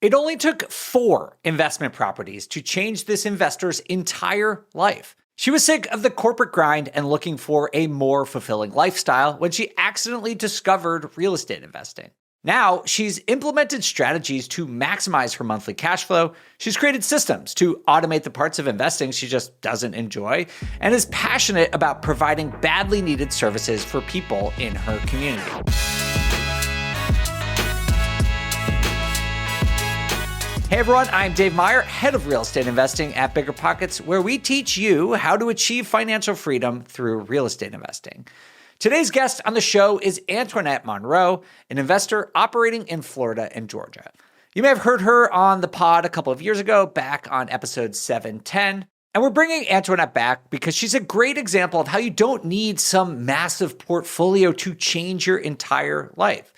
It only took 4 investment properties to change this investor's entire life. She was sick of the corporate grind and looking for a more fulfilling lifestyle when she accidentally discovered real estate investing. Now, she's implemented strategies to maximize her monthly cash flow. She's created systems to automate the parts of investing she just doesn't enjoy, and is passionate about providing badly needed services for people in her community. Hey everyone, I'm Dave Meyer, head of real estate investing at BiggerPockets, where we teach you how to achieve financial freedom through real estate investing. Today's guest on the show is Antoinette Munroe, an investor operating in Florida and Georgia. You may have heard her on the pod a couple of years ago, back on episode 710. And we're bringing Antoinette back because she's a great example of how you don't need some massive portfolio to change your entire life.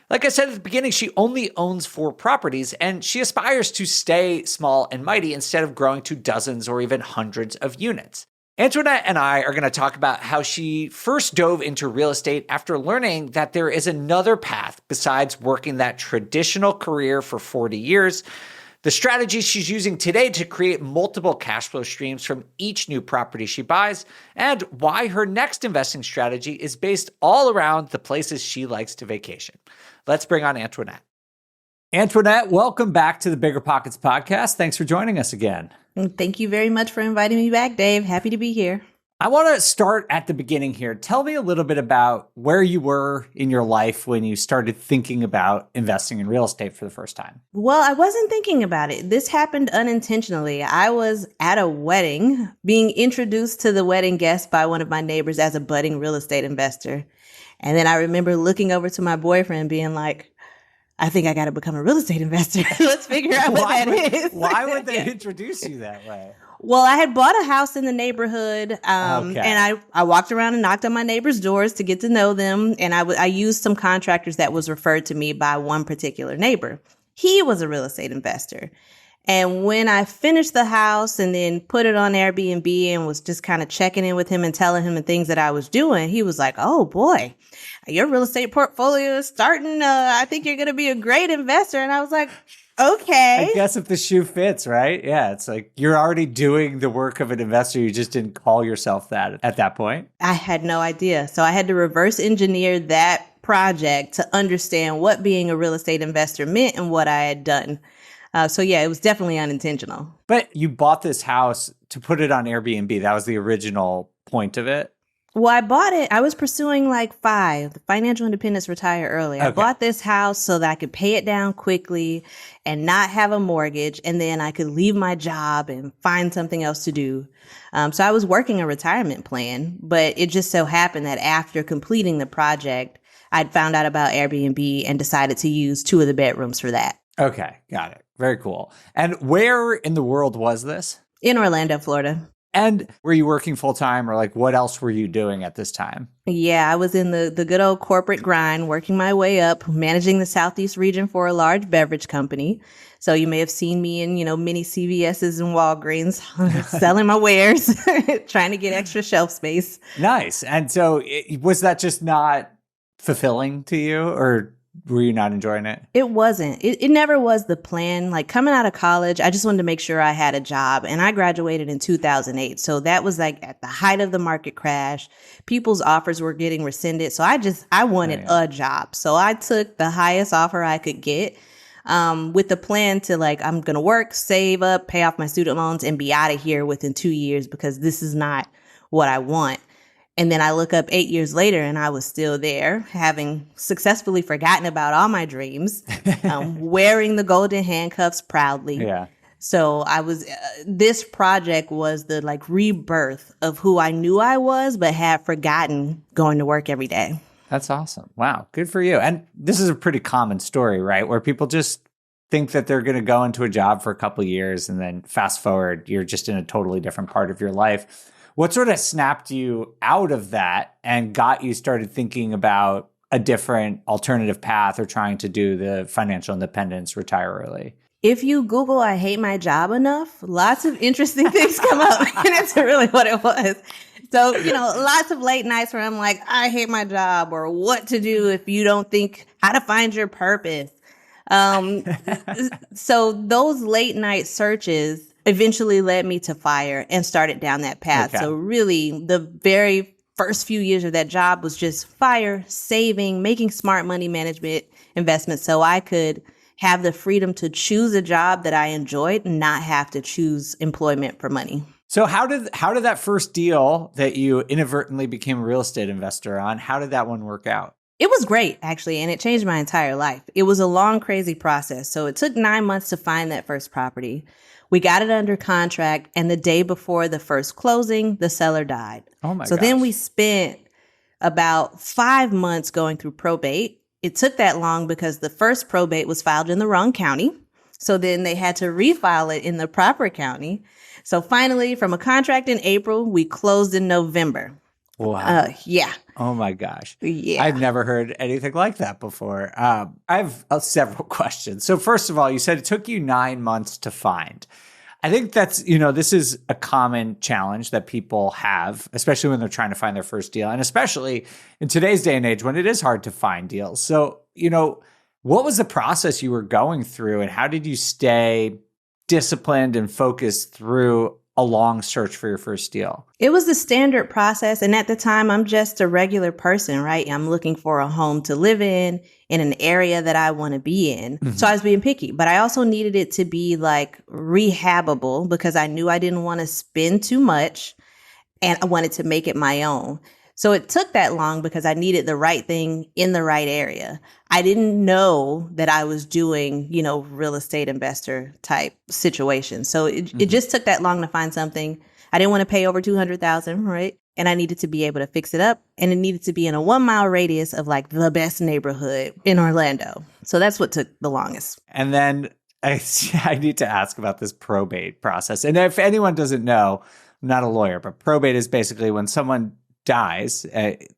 Like I said at the beginning, she only owns 4 properties, and she aspires to stay small and mighty instead of growing to dozens or even hundreds of units. Antoinette and I are going to talk about how she first dove into real estate after learning that there is another path besides working that traditional career for 40 years, the strategies she's using today to create multiple cash flow streams from each new property she buys, and why her next investing strategy is based all around the places she likes to vacation. Let's bring on Antoinette. Antoinette, welcome back to the BiggerPockets podcast. Thanks for joining us again. Thank you very much for inviting me back, Dave. Happy to be here. I want to start at the beginning here. Tell me a little bit about where you were in your life when you started thinking about investing in real estate for the first time. Well, I wasn't thinking about it. This happened unintentionally. I was at a wedding, being introduced to the wedding guest by one of my neighbors as a budding real estate investor. And then I remember looking over to my boyfriend being like, I think I got to become a real estate investor. Let's figure out what that is. Why would they introduce you that way? Well, I had bought a house in the neighborhood, and I walked around and knocked on my neighbors' doors to get to know them. And I used some contractors that was referred to me by one particular neighbor. He was a real estate investor. And when I finished the house and then put it on Airbnb and was just kind of checking in with him and telling him the things that I was doing, he was like, oh boy, your real estate portfolio is starting. I think you're going to be a great investor. And I was like, okay. I guess if the shoe fits, right? Yeah, it's like you're already doing the work of an investor. You just didn't call yourself that at that point. I had no idea. So I had to reverse engineer that project to understand what being a real estate investor meant and what I had done. So yeah, it was definitely unintentional. But you bought this house to put it on Airbnb. That was the original point of it? Well, I bought it. I was pursuing like 5, financial independence, retire early. Okay. I bought this house so that I could pay it down quickly and not have a mortgage. And then I could leave my job and find something else to do. So I was working a retirement plan, but it just so happened that after completing the project, I'd found out about Airbnb and decided to use 2 of the bedrooms for that. Okay, got it. Very cool. And where in the world was this? In Orlando, Florida. And were you working full time, or like what else were you doing at this time? Yeah, I was in the good old corporate grind, working my way up, managing the Southeast region for a large beverage company. So you may have seen me in, mini CVS's and Walgreens selling my wares, trying to get extra shelf space. Nice. And so was that just not fulfilling to you, or were you not enjoying it? It wasn't. It never was the plan. Like coming out of college, I just wanted to make sure I had a job. And I graduated in 2008. So that was like at the height of the market crash. People's offers were getting rescinded. So I wanted a job. So I took the highest offer I could get with the plan to like, I'm going to work, save up, pay off my student loans and be out of here within 2 years because this is not what I want. And then I look up 8 years later and I was still there, having successfully forgotten about all my dreams, wearing the golden handcuffs proudly. Yeah. So this project was the like rebirth of who I knew I was, but had forgotten going to work every day. That's awesome. Wow. Good for you. And this is a pretty common story, right? Where people just think that they're going to go into a job for a couple of years and then fast forward, you're just in a totally different part of your life. What sort of snapped you out of that and got you started thinking about a different alternative path or trying to do the financial independence, retire early? If you Google, I hate my job enough, lots of interesting things come up. And that's really what it was. So, lots of late nights where I'm like, I hate my job, or what to do if you don't think how to find your purpose. Um, so those late night searches eventually led me to FIRE and started down that path. Okay. So really the very first few years of that job was just FIRE, saving, making smart money management investments so I could have the freedom to choose a job that I enjoyed and not have to choose employment for money. So how did that first deal that you inadvertently became a real estate investor on, how did that one work out? It was great, actually, and it changed my entire life. It was a long, crazy process. So it took 9 months to find that first property. We got it under contract, and the day before the first closing, the seller died. Oh my gosh. So then we spent about 5 months going through probate. It took that long because the first probate was filed in the wrong county. So then they had to refile it in the proper county. So finally, from a contract in April, we closed in November. Wow. Yeah. Oh my gosh. Yeah. I've never heard anything like that before. I have several questions. So first of all, you said it took you 9 months to find. I think that's, this is a common challenge that people have, especially when they're trying to find their first deal. And especially in today's day and age when it is hard to find deals. So, what was the process you were going through and how did you stay disciplined and focused through a long search for your first deal? It was the standard process. And at the time, I'm just a regular person, right? I'm looking for a home to live in an area that I want to be in. Mm-hmm. So I was being picky, but I also needed it to be like rehabable because I knew I didn't want to spend too much and I wanted to make it my own. So it took that long because I needed the right thing in the right area. I didn't know that I was doing, real estate investor type situation. So it just took that long to find something. I didn't want to pay over $200,000, right? And I needed to be able to fix it up. And it needed to be in a 1 mile radius of like the best neighborhood in Orlando. So that's what took the longest. And then I need to ask about this probate process. And if anyone doesn't know, I'm not a lawyer, but probate is basically when someone dies,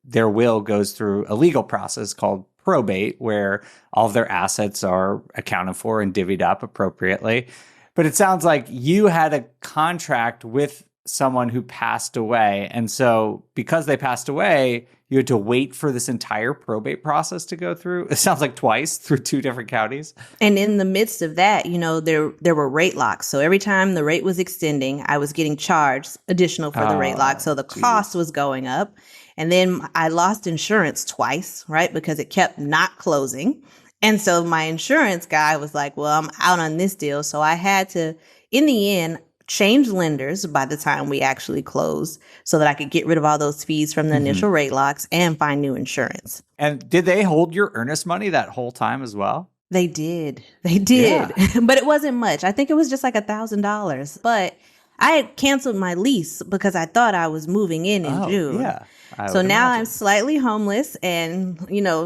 their will goes through a legal process called probate, where all of their assets are accounted for and divvied up appropriately. But it sounds like you had a contract with someone who passed away. And so because they passed away, you had to wait for this entire probate process to go through. It sounds like twice through 2 different counties. And in the midst of that, there were rate locks. So every time the rate was extending, I was getting charged additional for the rate lock. So the cost was going up. And then I lost insurance twice, right? Because it kept not closing. And so my insurance guy was like, well, I'm out on this deal. So I had to, in the end, change lenders by the time we actually closed so that I could get rid of all those fees from the initial rate locks and find new insurance. And did they hold your earnest money that whole time as well? They did. Yeah. But it wasn't much. I think it was just like $1,000. But I had canceled my lease because I thought I was moving in June. Yeah. So now I'm slightly homeless and,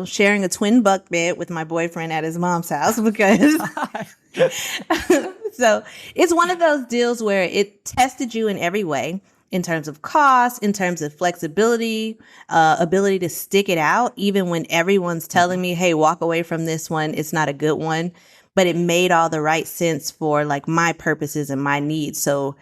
sharing a twin bunk bed with my boyfriend at his mom's house because so it's one of those deals where it tested you in every way in terms of cost, in terms of flexibility, ability to stick it out, even when everyone's telling me, hey, walk away from this one. It's not a good one. But it made all the right sense for like my purposes and my needs. So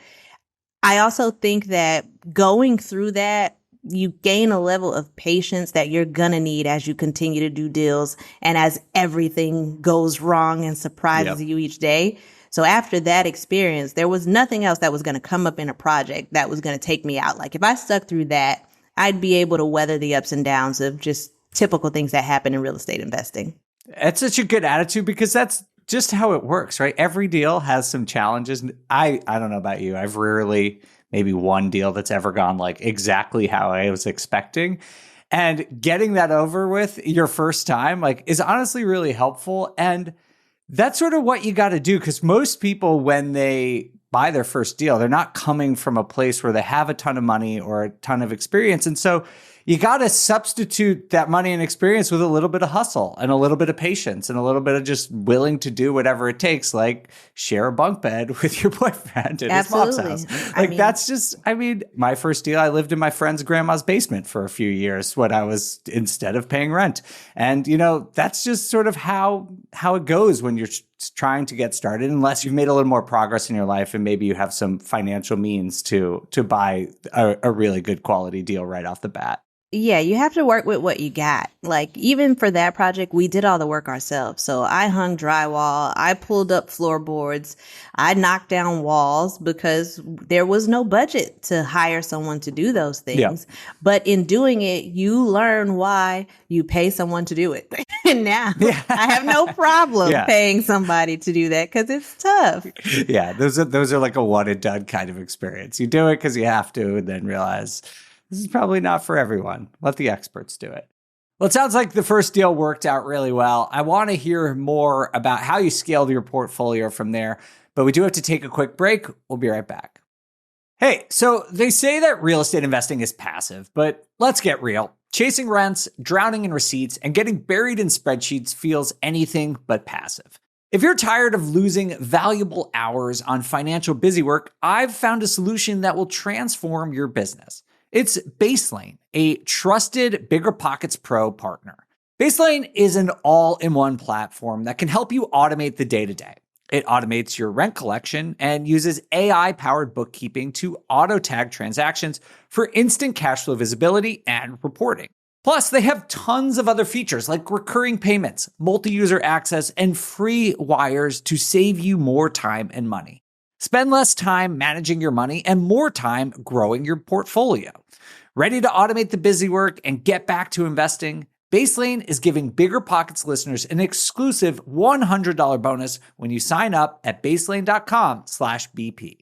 I also think that going through that, you gain a level of patience that you're gonna need as you continue to do deals and as everything goes wrong and surprises you each day. So after that experience, there was nothing else that was going to come up in a project that was going to take me out. Like if I stuck through that, I'd be able to weather the ups and downs of just typical things that happen in real estate investing. It's such a good attitude because that's just how it works, right? Every deal has some challenges. I don't know about you. I've rarely, maybe one deal that's ever gone like exactly how I was expecting. And getting that over with your first time, like, is honestly really helpful. And that's sort of what you got to do, because most people, when they buy their first deal, they're not coming from a place where they have a ton of money or a ton of experience. And so you got to substitute that money and experience with a little bit of hustle and a little bit of patience and a little bit of just willing to do whatever it takes, like share a bunk bed with your boyfriend at his mom's house. That's just, my first deal, I lived in my friend's grandma's basement for a few years when I was, instead of paying rent. And, that's just sort of how it goes when you're trying to get started, unless you've made a little more progress in your life and maybe you have some financial means to buy a really good quality deal right off the bat. Yeah, you have to work with what you got. Like, even for that project, we did all the work ourselves. So I hung drywall, I pulled up floorboards, I knocked down walls because there was no budget to hire someone to do those Yeah. things. But in doing it, you learn why you pay someone to do it. And now I have no problem Yeah. paying somebody to do that because it's tough. Yeah, those are like a one and done kind of experience. You do it because you have to, and then realize this is probably not for everyone. Let the experts do it. Well, it sounds like the first deal worked out really well. I want to hear more about how you scaled your portfolio from there, but we do have to take a quick break. We'll be right back. Hey, so they say that real estate investing is passive, but let's get real. Chasing rents, drowning in receipts, and getting buried in spreadsheets feels anything but passive. If you're tired of losing valuable hours on financial busywork, I've found a solution that will transform your business. It's Baselane, a trusted BiggerPockets Pro partner. Baselane is an all-in-one platform that can help you automate the day-to-day. It automates your rent collection and uses AI-powered bookkeeping to auto-tag transactions for instant cash flow visibility and reporting. Plus, they have tons of other features like recurring payments, multi-user access, and free wires to save you more time and money. Spend less time managing your money and more time growing your portfolio. Ready to automate the busy work and get back to investing? Baselane is giving BiggerPockets listeners an exclusive $100 bonus when you sign up at baselane.com/BP.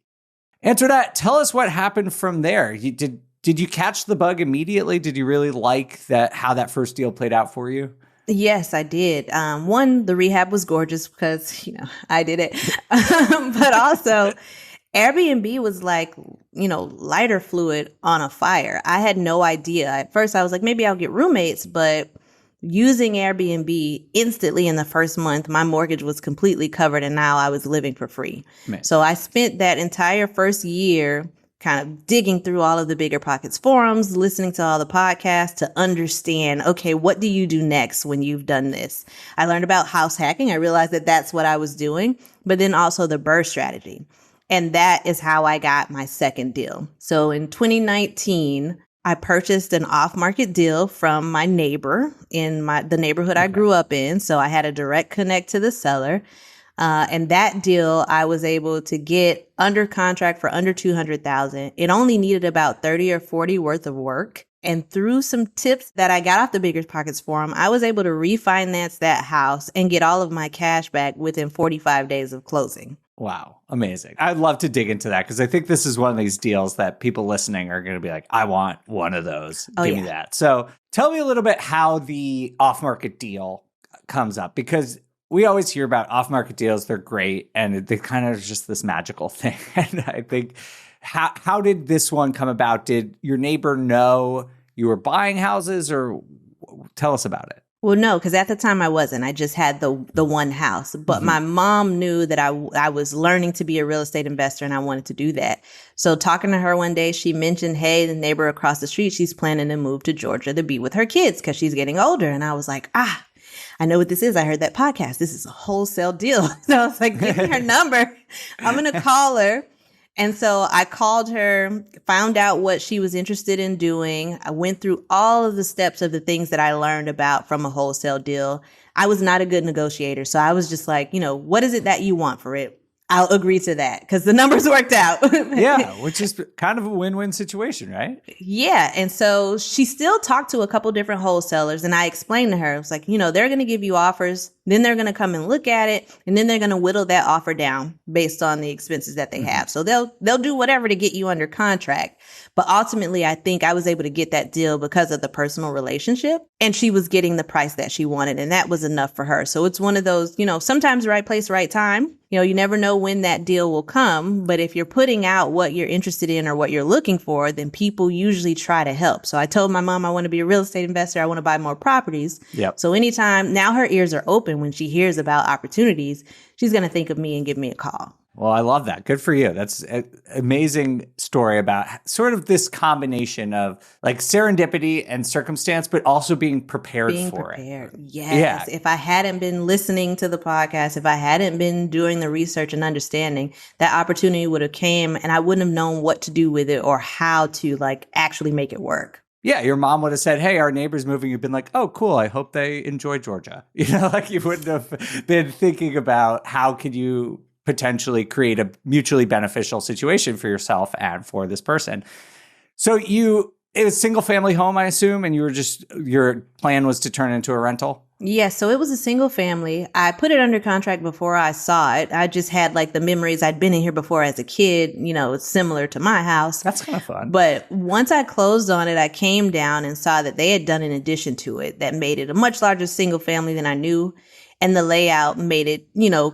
Antoinette, tell us what happened from there. Did you catch the bug immediately? Did you really like how that first deal played out for you? Yes, I did. One, the rehab was gorgeous because, I did it. But also, Airbnb was like, lighter fluid on a fire. I had no idea. At first, I was like, maybe I'll get roommates, but using Airbnb instantly in the first month, my mortgage was completely covered and now I was living for free. Man. So I spent that entire first year kind of digging through all of the BiggerPockets forums, listening to all the podcasts to understand, okay, what do you do next when you've done this? I learned about house hacking. I realized that that's what I was doing, but then also the BRRRR strategy. And that is how I got my second deal. So in 2019, I purchased an off-market deal from my neighbor in the neighborhood I grew up in. So I had a direct connect to the seller. And that deal I was able to get under contract for under $200,000. It only needed about 30 or 40 worth of work. And through some tips that I got off the BiggerPockets forum, I was able to refinance that house and get all of my cash back within 45 days of closing. Wow. Amazing. I'd love to dig into that because I think this is one of these deals that people listening are going to be like, I want one of those. Give me that. So tell me a little bit how the off-market deal comes up, because we always hear about off-market deals. They're great. And they kind of just this magical thing. And I think, how did this one come about? Did your neighbor know you were buying houses, or tell us about it? Well, no, because at the time I wasn't. I just had the one house. But my mom knew that I was learning to be a real estate investor and I wanted to do that. So talking to her one day, she mentioned, hey, the neighbor across the street, she's planning to move to Georgia to be with her kids because she's getting older. And I was like, I know what this is. I heard that podcast. This is a wholesale deal. So I was like, give me her number. I'm going to call her. And so I called her, found out what she was interested in doing. I went through all of the steps of the things that I learned about from a wholesale deal. I was not a good negotiator. So I was just like, what is it that you want for it? I'll agree to that because the numbers worked out. Yeah, which is kind of a win-win situation, right? Yeah. And so she still talked to a couple different wholesalers and I explained to her, I was like, they're going to give you offers, then they're going to come and look at it, and then they're going to whittle that offer down based on the expenses that they have. So they'll do whatever to get you under contract. But ultimately, I think I was able to get that deal because of the personal relationship, and she was getting the price that she wanted, and that was enough for her. So it's one of those, sometimes right place, right time. You never know when that deal will come, but if you're putting out what you're interested in or what you're looking for, then people usually try to help. So I told my mom I want to be a real estate investor. I want to buy more properties. Yep. So anytime, now her ears are open when she hears about opportunities, she's going to think of me and give me a call. Well, I love that. Good for you. That's an amazing story about sort of this combination of like serendipity and circumstance, but also being prepared for it. Yes. Yeah. If I hadn't been listening to the podcast, if I hadn't been doing the research and understanding, that opportunity would have came and I wouldn't have known what to do with it or how to actually make it work. Yeah, your mom would have said, hey, our neighbor's moving. You've been like, oh, cool. I hope they enjoy Georgia. Like you wouldn't have been thinking about how could you potentially create a mutually beneficial situation for yourself and for this person. So it was single family home, I assume, and your plan was to turn it into a rental? Yes, so it was a single family. I put it under contract before I saw it. I just had like the memories. I'd been in here before as a kid, it's similar to my house. That's kind of fun. But once I closed on it, I came down and saw that they had done an addition to it that made it a much larger single family than I knew. And the layout made it,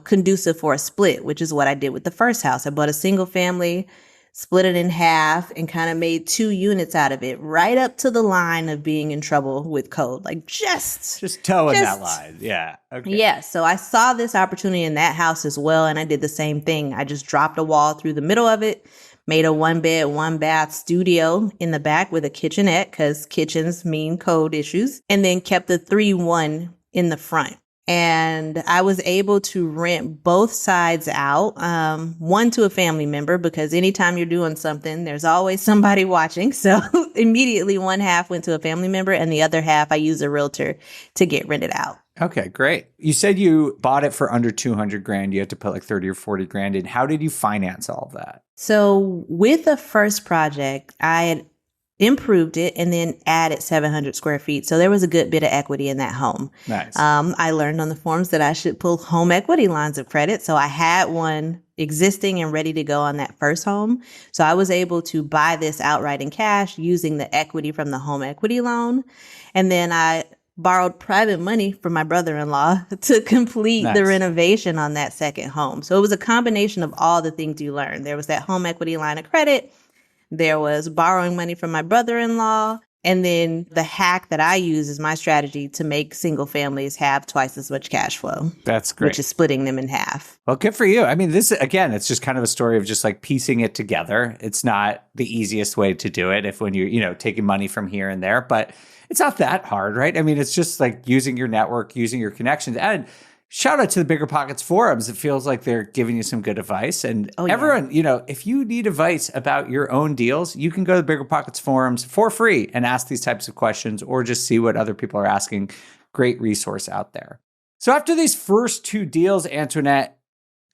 conducive for a split, which is what I did with the first house. I bought a single family, split it in half, and kind of made 2 units out of it, right up to the line of being in trouble with code. Like just toeing that line. Yeah. Okay. Yeah. So I saw this opportunity in that house as well. And I did the same thing. I just dropped a wall through the middle of it, made a 1-bed, 1-bath studio in the back with a kitchenette because kitchens mean code issues, and then kept the 3-1 in the front. And I was able to rent both sides out, one to a family member, because anytime you're doing something, there's always somebody watching. So immediately one half went to a family member and the other half I used a realtor to get rented out. Okay, great. You said you bought it for under 200 grand. You had to put like 30 or 40 grand in. How did you finance all of that? So with the first project, I had improved it and then added 700 square feet. So there was a good bit of equity in that home. Nice. I learned on the forums that I should pull home equity lines of credit. So I had one existing and ready to go on that first home. So I was able to buy this outright in cash using the equity from the home equity loan. And then I borrowed private money from my brother-in-law to complete the renovation on that second home. So it was a combination of all the things you learned. There was that home equity line of credit. There was borrowing money from my brother-in-law. And then the hack that I use is my strategy to make single families have twice as much cash flow. That's great. Which is splitting them in half. Well, good for you. I mean, this, again, it's just kind of a story of just like piecing it together. It's not the easiest way to do it when you're, taking money from here and there, but it's not that hard, right? I mean, it's just like using your network, using your connections. And shout out to the BiggerPockets forums. It feels like they're giving you some good advice. And everyone, if you need advice about your own deals, you can go to the BiggerPockets forums for free and ask these types of questions or just see what other people are asking. Great resource out there. So after these first 2 deals, Antoinette,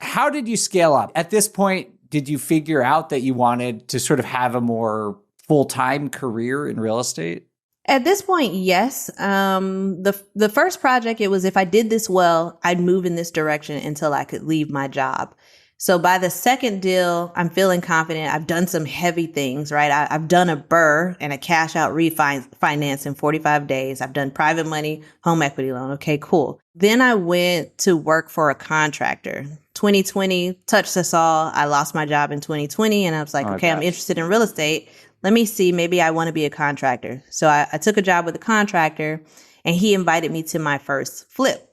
how did you scale up? At this point, did you figure out that you wanted to sort of have a more full-time career in real estate? At this point, yes. The first project, it was if I did this well, I'd move in this direction until I could leave my job. So by the second deal, I'm feeling confident. I've done some heavy things, right? I've done a BRRRR and a cash out refinance in 45 days. I've done private money, home equity loan. Okay, cool. Then I went to work for a contractor. 2020 touched us all. I lost my job in 2020 and I was like, I'm interested in real estate. Let me see, maybe I want to be a contractor. So I took a job with a contractor and he invited me to my first flip.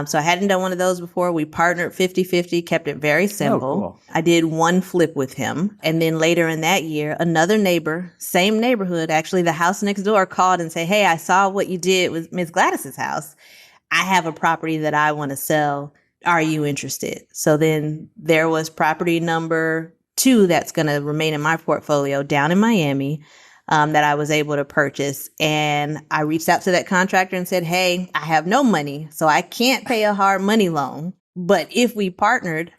So I hadn't done one of those before. We partnered 50-50, kept it very simple. Oh, cool. I did one flip with him. And then later in that year, another neighbor, same neighborhood, actually the house next door called and said, hey, I saw what you did with Miss Gladys's house. I have a property that I want to sell. Are you interested? So then there was property number 2 that's going to remain in my portfolio down in Miami that I was able to purchase. And I reached out to that contractor and said, hey, I have no money, so I can't pay a hard money loan. But if we partnered,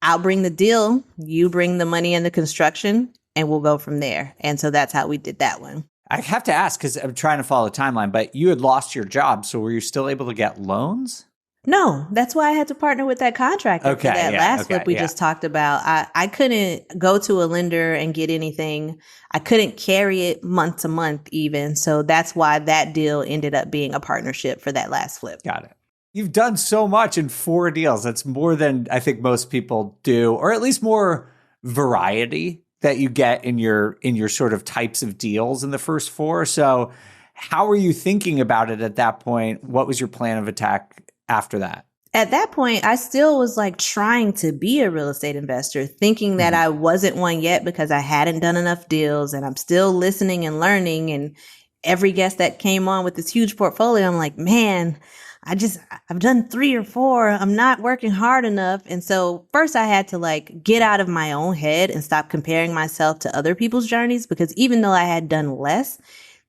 I'll bring the deal, you bring the money and the construction, and we'll go from there. And so that's how we did that one. I have to ask, because I'm trying to follow the timeline, but you had lost your job. So were you still able to get loans? No, that's why I had to partner with that contractor for that last flip we just talked about. I couldn't go to a lender and get anything. I couldn't carry it month to month even. So that's why that deal ended up being a partnership for that last flip. Got it. You've done so much in 4 deals. That's more than I think most people do, or at least more variety that you get in your sort of types of deals in the first 4. So how were you thinking about it at that point? What was your plan of attack after that? At that point, I still was like trying to be a real estate investor, thinking that I wasn't one yet because I hadn't done enough deals and I'm still listening and learning. And every guest that came on with this huge portfolio, I'm like, man, I've done 3 or 4. I'm not working hard enough. And so first I had to like get out of my own head and stop comparing myself to other people's journeys, because even though I had done less,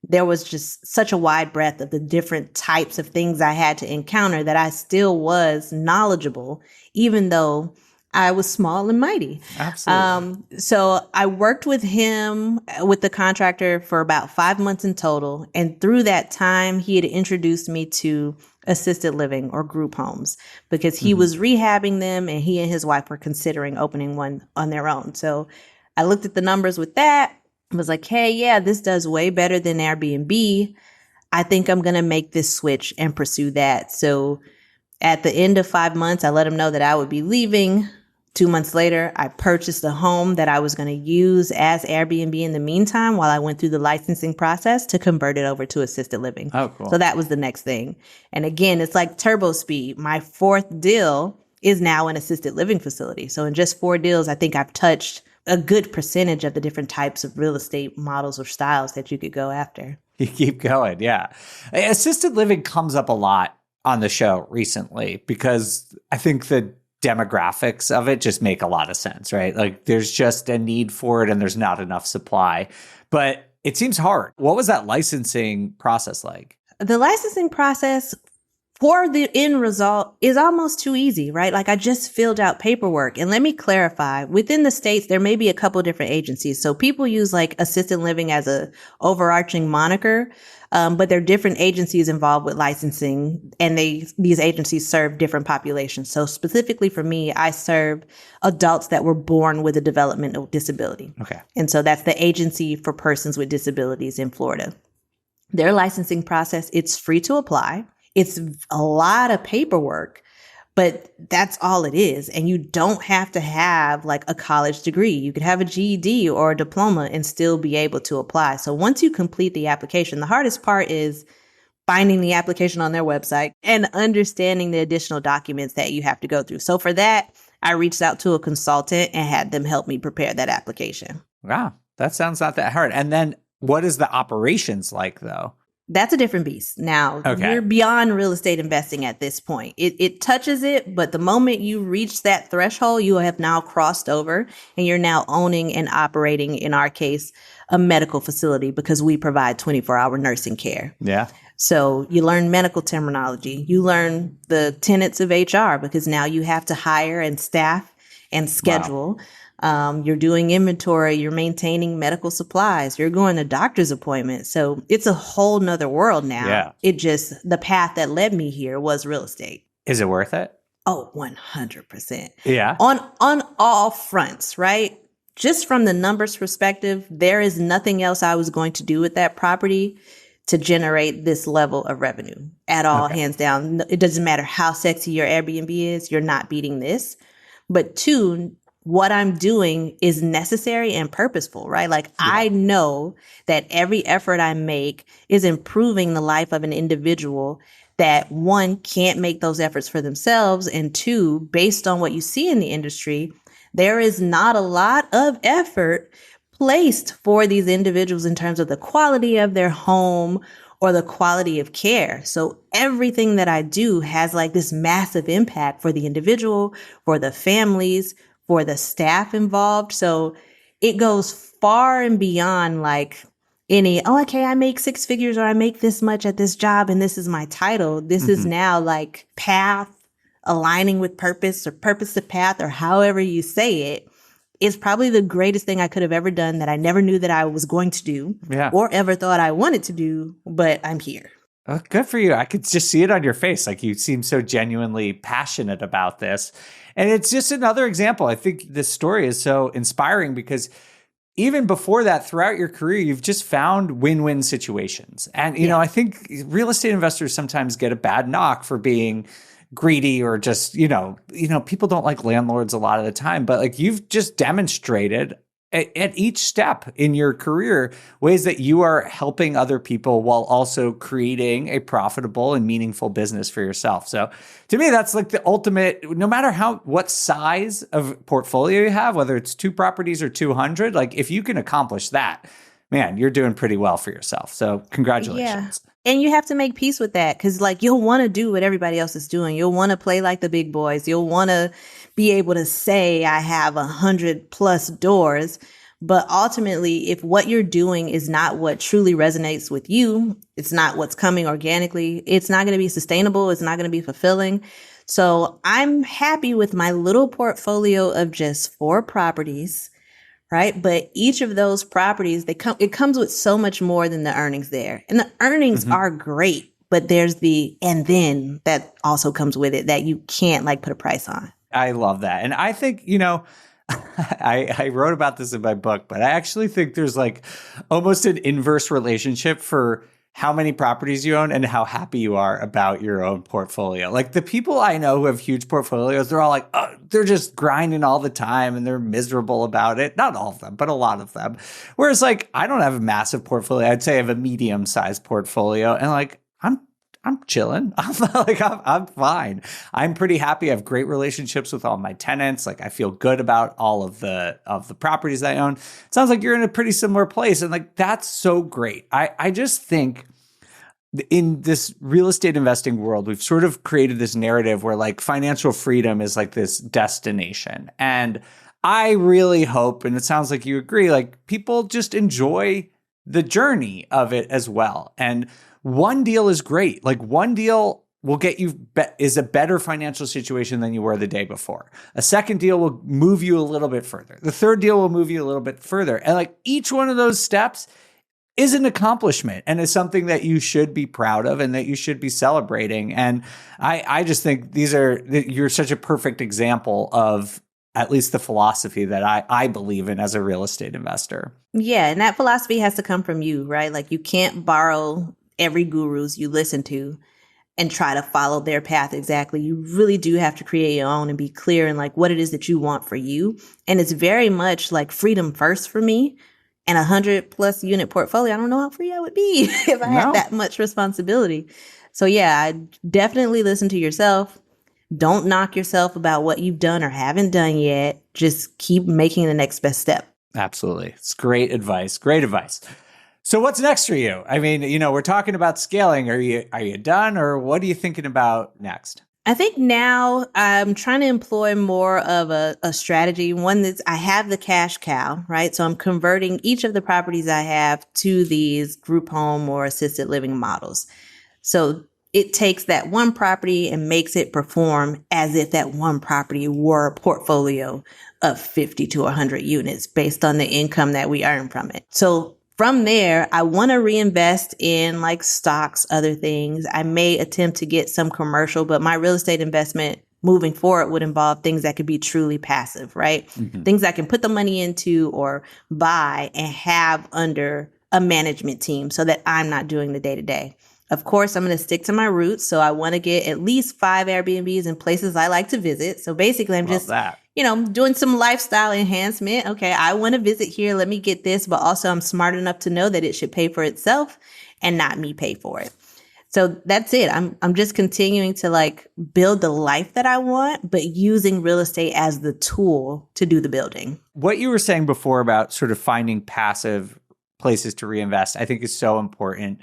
there was just such a wide breadth of the different types of things I had to encounter that I still was knowledgeable, even though I was small and mighty. Absolutely. So I worked with him, with the contractor, for about 5 months in total. And through that time, he had introduced me to assisted living or group homes because he was rehabbing them and he and his wife were considering opening one on their own. So I looked at the numbers with that and was like, hey, yeah, this does way better than Airbnb. I think I'm going to make this switch and pursue that. So at the end of 5 months, I let him know that I would be leaving. 2 months later, I purchased a home that I was going to use as Airbnb in the meantime while I went through the licensing process to convert it over to assisted living. Oh, cool. So that was the next thing. And again, it's like turbo speed. My fourth deal is now an assisted living facility. So in just 4 deals, I think I've touched a good percentage of the different types of real estate models or styles that you could go after. You keep going. Yeah. Assisted living comes up a lot on the show recently because I think the demographics of it just make a lot of sense, right? Like there's just a need for it and there's not enough supply, but it seems hard. What was that licensing process like? The licensing process for the end result is almost too easy, right? Like I just filled out paperwork. And let me clarify, within the states, there may be a couple different agencies. So people use like assisted living as a overarching moniker. But there are different agencies involved with licensing, and these agencies serve different populations. So specifically for me, I serve adults that were born with a developmental disability. Okay. And so that's the Agency for Persons with Disabilities in Florida. Their licensing process, it's free to apply. It's a lot of paperwork, but that's all it is. And you don't have to have like a college degree. You could have a GED or a diploma and still be able to apply. So once you complete the application, the hardest part is finding the application on their website and understanding the additional documents that you have to go through. So for that, I reached out to a consultant and had them help me prepare that application. Wow. That sounds not that hard. And then what is the operations like though? That's a different beast. Now, You're beyond real estate investing at this point. It touches it, but the moment you reach that threshold, you have now crossed over and you're now owning and operating, in our case, a medical facility because we provide 24-hour nursing care. Yeah. So you learn medical terminology. You learn the tenets of HR because now you have to hire and staff and schedule. Wow. You're doing inventory, you're maintaining medical supplies, you're going to doctor's appointments. So it's a whole nother world now. Yeah. The path that led me here was real estate. Is it worth it? Oh, 100%. Yeah. On all fronts, right? Just from the numbers perspective, there is nothing else I was going to do with that property to generate this level of revenue at all, hands down. It doesn't matter how sexy your Airbnb is, you're not beating this. But 2, what I'm doing is necessary and purposeful, right? Like I know that every effort I make is improving the life of an individual that 1, can't make those efforts for themselves. And 2, based on what you see in the industry, there is not a lot of effort placed for these individuals in terms of the quality of their home or the quality of care. So everything that I do has like this massive impact for the individual, for the families, for the staff involved. So it goes far and beyond like I make 6 figures or I make this much at this job and this is my title. This is now like path aligning with purpose or purpose to path or however you say it. It's probably the greatest thing I could have ever done that I never knew that I was going to do or ever thought I wanted to do, but I'm here. Oh, good for you. I could just see it on your face. Like you seem so genuinely passionate about this. And it's just another example. I think this story is so inspiring because even before that, throughout your career, you've just found win-win situations. And, you know, I think real estate investors sometimes get a bad knock for being greedy or just, people don't like landlords a lot of the time, but like you've just demonstrated at each step in your career, ways that you are helping other people while also creating a profitable and meaningful business for yourself. So to me, that's like the ultimate, no matter what size of portfolio you have, whether it's 2 properties or 200, like if you can accomplish that, man, you're doing pretty well for yourself. So congratulations. Yeah. And you have to make peace with that because like you'll want to do what everybody else is doing. You'll want to play like the big boys. You'll want to be able to say I have 100+ doors, But ultimately, if what you're doing is not what truly resonates with you, it's not what's coming organically, it's not going to be sustainable, it's not going to be fulfilling. So I'm happy with my little portfolio of just 4 properties, right? But each of those properties, it comes with so much more than the earnings there. And the earnings are great, but there's and then that also comes with it that you can't like put a price on. I love that. And I think, I wrote about this in my book, but I actually think there's like almost an inverse relationship for how many properties you own and how happy you are about your own portfolio. Like the people I know who have huge portfolios, they're all like, oh, they're just grinding all the time and they're miserable about it. Not all of them, but a lot of them. Whereas like, I don't have a massive portfolio. I'd say I have a medium-sized portfolio and like, I'm chilling. I'm fine. I'm pretty happy. I have great relationships with all my tenants. Like I feel good about all of the properties that I own. It sounds like you're in a pretty similar place. And like, that's so great. I just think in this real estate investing world, we've sort of created this narrative where like financial freedom is like this destination. And I really hope, and it sounds like you agree, like people just enjoy the journey of it as well. And one deal is great. Like one deal will get you is a better financial situation than you were the day before. A second deal will move you a little bit further. The third deal will move you a little bit further. And like each one of those steps is an accomplishment and is something that you should be proud of and that you should be celebrating. And I just think you're such a perfect example of at least the philosophy that I believe in as a real estate investor. Yeah. And that philosophy has to come from you, right? Like you can't borrow every gurus you listen to and try to follow their path exactly. You really do have to create your own and be clear in like what it is that you want for you. And it's very much like freedom first for me. And 100+ unit portfolio, I don't know how free I would be if I had that much responsibility. So yeah, I definitely listen to yourself. Don't knock yourself about what you've done or haven't done yet. Just keep making the next best step. Absolutely. It's great advice. Great advice. So what's next for you? I mean, we're talking about scaling. Are you done or what are you thinking about next? I think now I'm trying to employ more of a strategy. One that's I have the cash cow, right? So I'm converting each of the properties I have to these group home or assisted living models. So it takes that one property and makes it perform as if that one property were a portfolio of 50 to 100 units based on the income that we earn from it. So from there, I want to reinvest in like stocks, other things. I may attempt to get some commercial, but my real estate investment moving forward would involve things that could be truly passive, right? Mm-hmm. Things I can put the money into or buy and have under a management team so that I'm not doing the day-to-day. Of course, I'm going to stick to my roots. So I want to get at least 5 Airbnbs in places I like to visit. So basically, I'm just doing some lifestyle enhancement. Okay, I want to visit here. Let me get this. But also I'm smart enough to know that it should pay for itself and not me pay for it. So that's it. I'm just continuing to like build the life that I want, but using real estate as the tool to do the building. What you were saying before about sort of finding passive places to reinvest, I think is so important.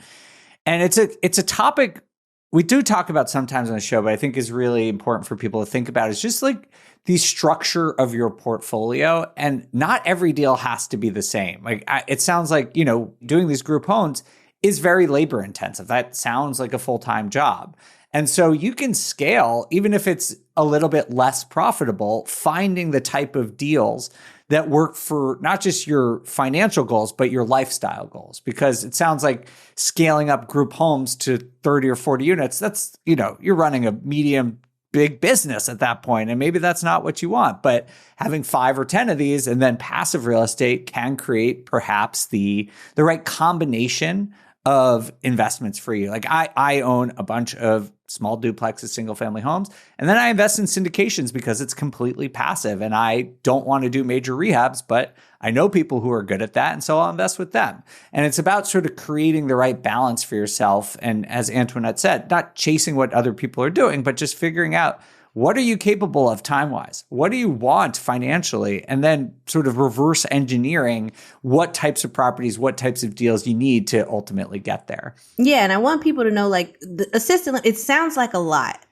And it's a topic we do talk about sometimes on the show, but I think is really important for people to think about is just like the structure of your portfolio. And not every deal has to be the same. Like it sounds like, doing these group homes is very labor intensive. That sounds like a full-time job. And so you can scale, even if it's a little bit less profitable, finding the type of deals that work for not just your financial goals, but your lifestyle goals. Because it sounds like scaling up group homes to 30 or 40 units, that's, you're running a medium big business at that point. And maybe that's not what you want, but having 5 or 10 of these and then passive real estate can create perhaps the right combination of investments for you. Like I own a bunch of small duplexes, single family homes, and then I invest in syndications because it's completely passive and I don't want to do major rehabs, but I know people who are good at that. And so I'll invest with them. And it's about sort of creating the right balance for yourself. And as Antoinette said, not chasing what other people are doing, but just figuring out what are you capable of time-wise? What do you want financially? And then sort of reverse engineering what types of properties, what types of deals you need to ultimately get there. Yeah. And I want people to know like the assistant, it sounds like a lot,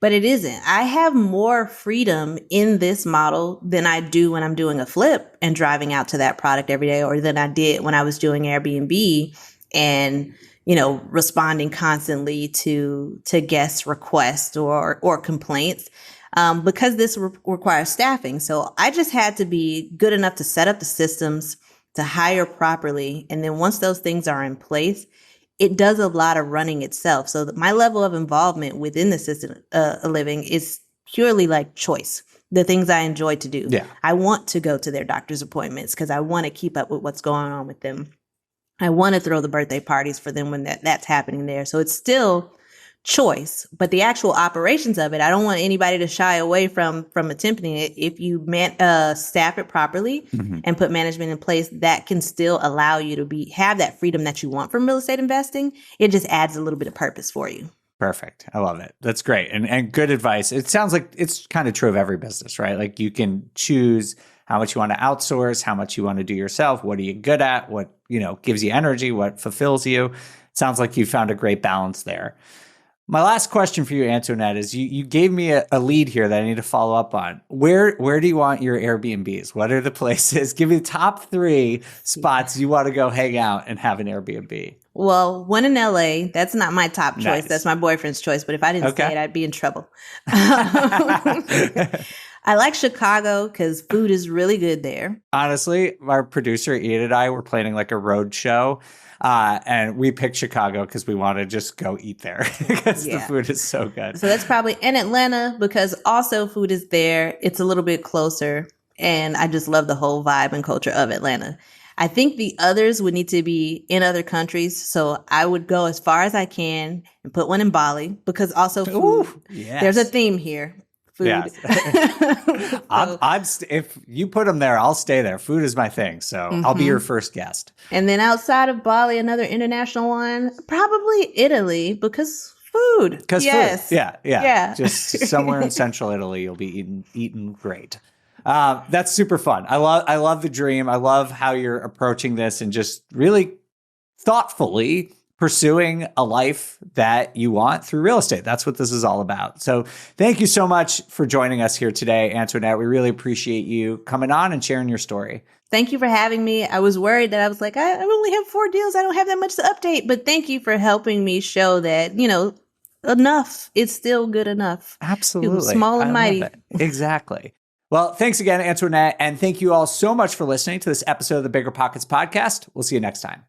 But it isn't. I have more freedom in this model than I do when I'm doing a flip and driving out to that product every day, or than I did when I was doing Airbnb and, responding constantly to guest requests or complaints. Because this requires staffing. So I just had to be good enough to set up the systems, to hire properly. And then once those things are in place, it does a lot of running itself. So my level of involvement within the assisted living is purely like choice, the things I enjoy to do. Yeah. I want to go to their doctor's appointments because I want to keep up with what's going on with them. I want to throw the birthday parties for them when that's happening there. So it's still choice, but the actual operations of it, I don't want anybody to shy away from attempting it. If you staff it properly and put management in place, that can still allow you to have that freedom that you want from real estate investing. It just adds a little bit of purpose for you. Perfect. I love it. That's great. And good advice. It sounds like it's kind of true of every business, right? Like you can choose how much you want to outsource, how much you want to do yourself. What are you good at? What, gives you energy? What fulfills you? It sounds like you found a great balance there. My last question for you, Antoinette, is you gave me a lead here that I need to follow up on. Where do you want your Airbnbs? What are the places? Give me the top 3 spots you want to go hang out and have an Airbnb. Well, one in LA. That's not my top choice. Nice. That's my boyfriend's choice. But if I didn't say it, I'd be in trouble. I like Chicago because food is really good there. Honestly, our producer, Ian, and I were planning like a road show. And we picked Chicago because we want to just go eat there because the food is so good. So that's probably in Atlanta because also food is there. It's a little bit closer. And I just love the whole vibe and culture of Atlanta. I think the others would need to be in other countries. So I would go as far as I can and put one in Bali because also food. Ooh, yes. There's a theme here. Food. Yes. If you put them there, I'll stay there. Food is my thing. So I'll be your first guest. And then outside of Bali, another international one, probably Italy because food. Because yes. food. Yeah. Just somewhere in central Italy, you'll be eating great. That's super fun. I love the dream. I love how you're approaching this and just really thoughtfully pursuing a life that you want through real estate. That's what this is all about. So thank you so much for joining us here today, Antoinette. We really appreciate you coming on and sharing your story. Thank you for having me. I was worried that I was like, I only have 4 deals. I don't have that much to update. But thank you for helping me show that, enough. It's still good enough. Absolutely. Small and mighty. Exactly. Well, thanks again, Antoinette. And thank you all so much for listening to this episode of the BiggerPockets podcast. We'll see you next time.